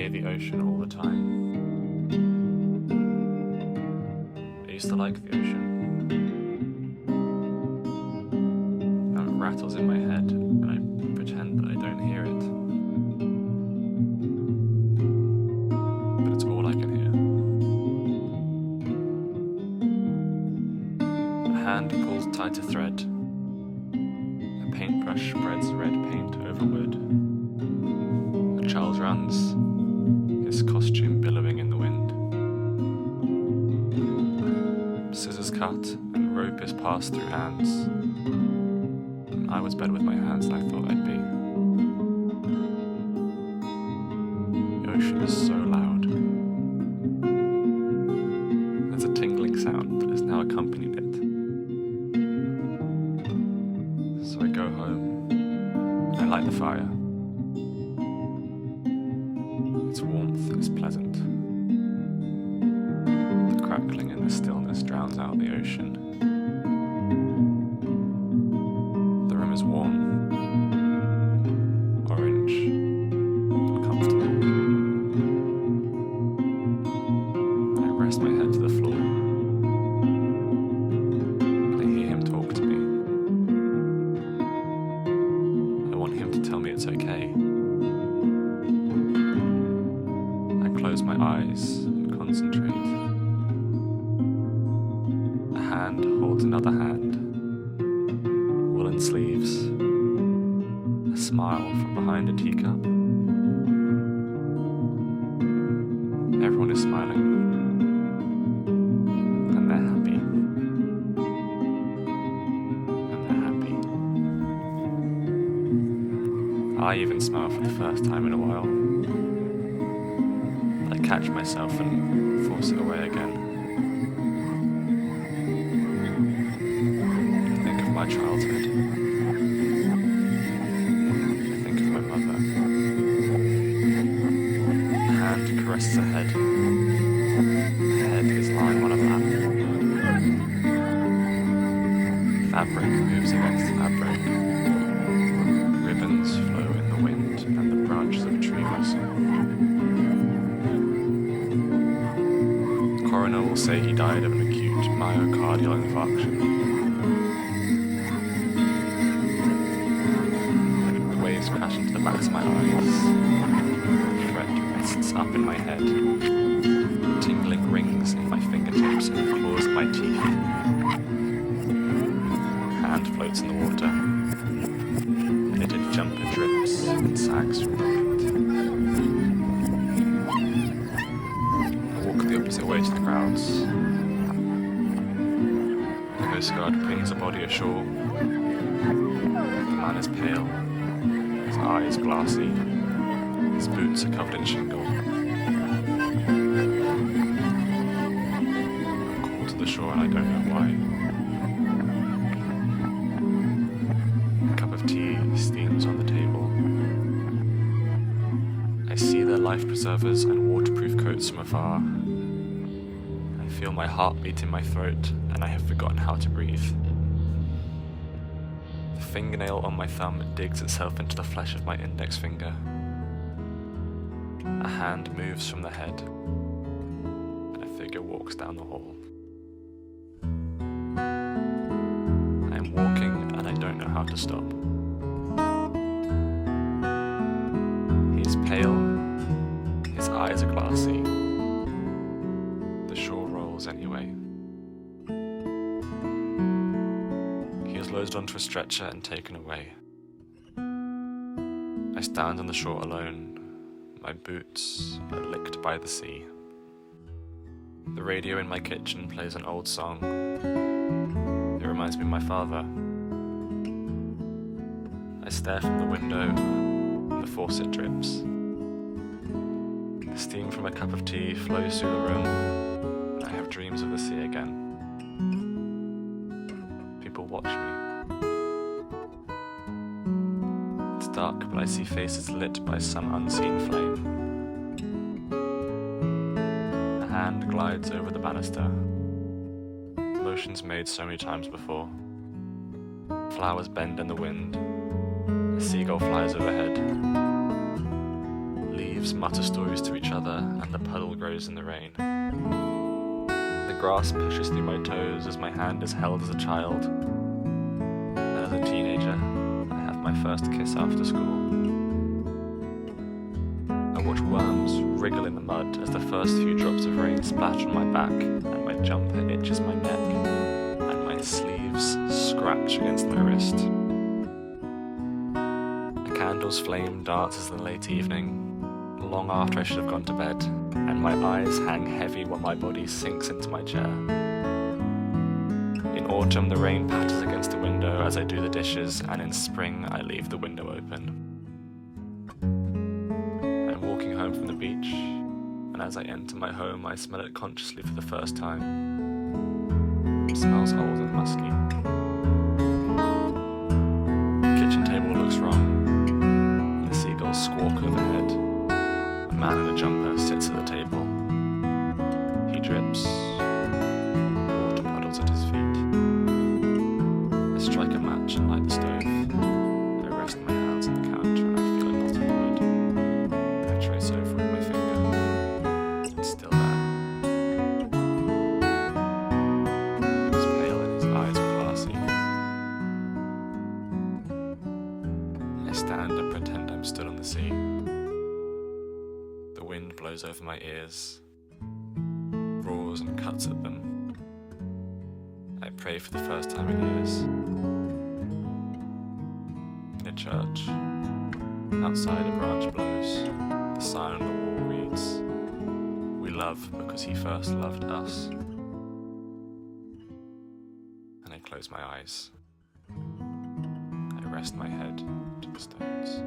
hear the ocean all the time. I used to like the ocean. Now it rattles in my head and I pretend that I don't hear it. But it's all I can hear. A hand pulls tight a thread. A paintbrush spreads red paint over wood. A child runs, his costume billowing in the wind. Scissors cut and rope is passed through hands. I was better with my hands than I thought I'd be. The ocean is so loud. There's a tingling sound that has now accompanied it. So I go home and I light the fire. Its warmth is pleasant. The crackling in the stillness drowns out the ocean. The room is warm, orange, and comfortable. I rest my head to the floor. I hear him talk to me. I want him to tell me it's okay. I close my eyes and concentrate. A hand holds another hand. Woolen sleeves. A smile from behind a teacup. Everyone is smiling. And they're happy. And they're happy. I even smile for the first time in a while. I catch myself and force it away again. I think of my childhood. I think of my mother. A hand caresses her head. Her head is lying on a lap. Fabric moves against fabric. Ribbons flow in the wind and the branches of a tree rustle. The coroner will say he died of an acute myocardial infarction. The waves crash into the backs of my eyes. The threat rests up in my head. Tingling rings in my fingertips and claws in my teeth. Hand floats in the water. Knitted jumper drips and sags from the wind. The opposite way to the crowds. The Coast Guard brings a body ashore. The man is pale, his eyes glassy, his boots are covered in shingle. I'm called to the shore and I don't know why. A cup of tea steams on the table. I see their life preservers and waterproof coats from afar. I feel my heart beat in my throat, and I have forgotten how to breathe. The fingernail on my thumb digs itself into the flesh of my index finger. A hand moves from the head, and a figure walks down the hall. I am walking, and I don't know how to stop. He is pale, his eyes are glassy. The shore rolls anyway. He is loaded onto a stretcher and taken away. I stand on the shore alone. My boots are licked by the sea. The radio in my kitchen plays an old song. It reminds me of my father. I stare from the window, and the faucet drips. The steam from a cup of tea flows through the room. I have dreams of the sea again. People watch me. It's dark, but I see faces lit by some unseen flame. A hand glides over the banister. Motions made so many times before. Flowers bend in the wind. A seagull flies overhead. Leaves leaves mutter stories to each other, and the puddle grows in the rain. The grass pushes through my toes as my hand is held as a child. And as a teenager, I have my first kiss after school. I watch worms wriggle in the mud as the first few drops of rain splash on my back, and my jumper itches my neck, and my sleeves scratch against my wrist. The candle's flame dances in the late evening, long after I should have gone to bed, and my eyes hang heavy while my body sinks into my chair. In autumn, the rain patters against the window as I do the dishes, and in spring, I leave the window open. I'm walking home from the beach, and as I enter my home, I smell it consciously for the first time. It smells old and musky. The kitchen table looks wrong, and the seagulls squawk overhead. A man in a jumper sits at the table. He drips. Water puddles at his feet. I strike a match and light the stove. I rest my hands on the counter and I feel a knot in the wood. I trace over with my finger. It's still there. He was pale and his eyes were glassy. I stand and pretend I'm stood on the sea. The wind blows over my ears, roars and cuts at them. I pray for the first time in years. In a church, outside a branch blows, the sign on the wall reads, "We love because he first loved us." And I close my eyes. I rest my head to the stones.